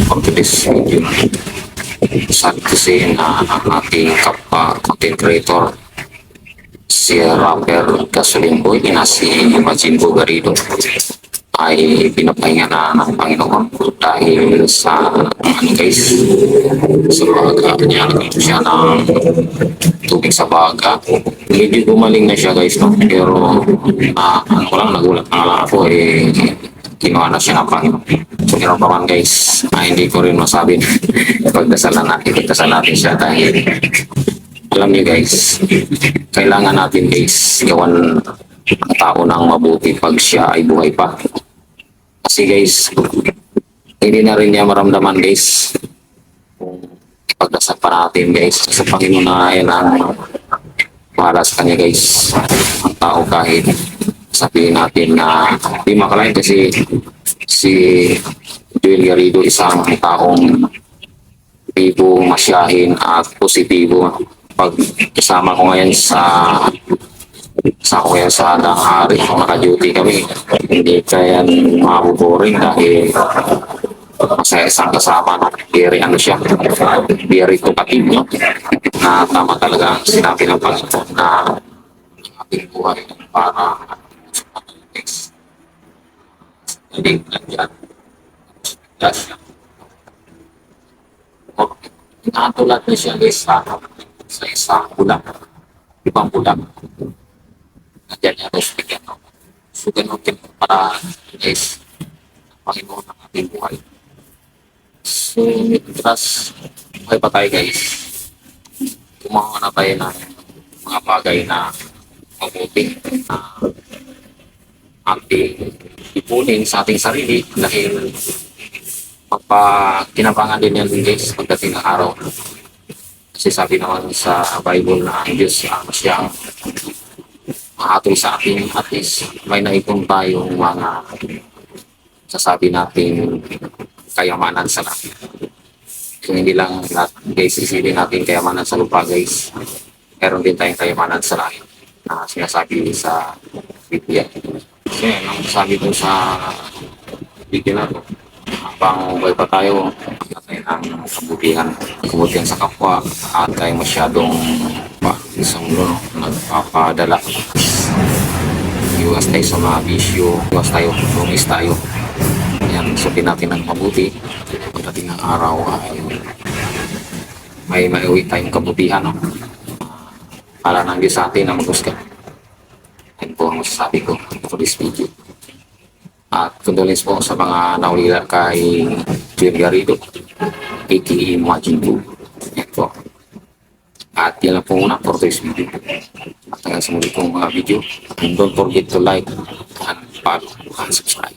for today's video. Sad kasi na ang ating kapwa content creator, si rapper Gasoline Boy na si Imagine Garrido ay pinapahinga na ng Panginoon dahil sa guys, sa baga niya nagkaroon siya ng tubig sa baga. Medyo gumaling na siya guys, no? Pero ano ko lang, nagulat na lang ako kinuha na siya ng Panginoon. So meron pa man guys, hindi ko rin masabi pagdasalan natin siya dahil alam niyo guys, kailangan natin guys gawan ang tao ng mabuti pag siya ay buhay pa. Kasi guys, hindi na rin niya maramdaman guys kung ipagdasal pa natin guys sa Panginoon na yan ang para sa kanya guys. Ang tao kahit sabihin natin na di makalain kasi si Joel Garrido isang taong bibo, masyahin at positibo. Pag kasama ko ngayon sa kuya sa hari, kung naka-duty kami, hindi kaya mabuboring dahil masaya isang kasama na very ano siya, very talkative na tama talaga ang sinabi ng Panginoon na ating buhay para hindi nandiyan. Nakatulad na siya sa isang bulang, ibang bulang. Nandiyan niya ito bigyan. So, ganun din para guys, Panginoon ng ating buhay. So, mientras buhay pa tayo guys, gumawa na tayo ng mga bagay na mabuti na ating ipunin sa ating sarili dahil magpakinabangan din yan guys pagdating ng araw. Kasi sabi naman sa Bible na ang Diyos siyang mahatol sa atin, at least may naipon tayong mga sasabi natin kayamanan sa langit. So hindi lang guys isipin natin kayamanan sa lupa guys, meron din tayong kayamanan sa langit na sinasabi sa Biblia. Kasi ang sabi ko sa video na to, habang buhay pa tayo, ang kabutihan sa kapwa at tayo masyadong isang nagpapadala. Iwas tayo sa mga bisyo, iwas tayo, lumis tayo. Yan, sabihin natin ng mabuti. Pagdating ng araw ay may maiuwi tayong kabutihan. No? Para ng Diyos sa atin na mag-usga. Yan po ang masasabi ko for this video. At condolence po sa mga naulila kay Joel Garrido, aka Imagine Boy. Yan po. At yan lang po muna for this video. At hanggang sa muli kong mga video. And don't forget to like and follow and subscribe.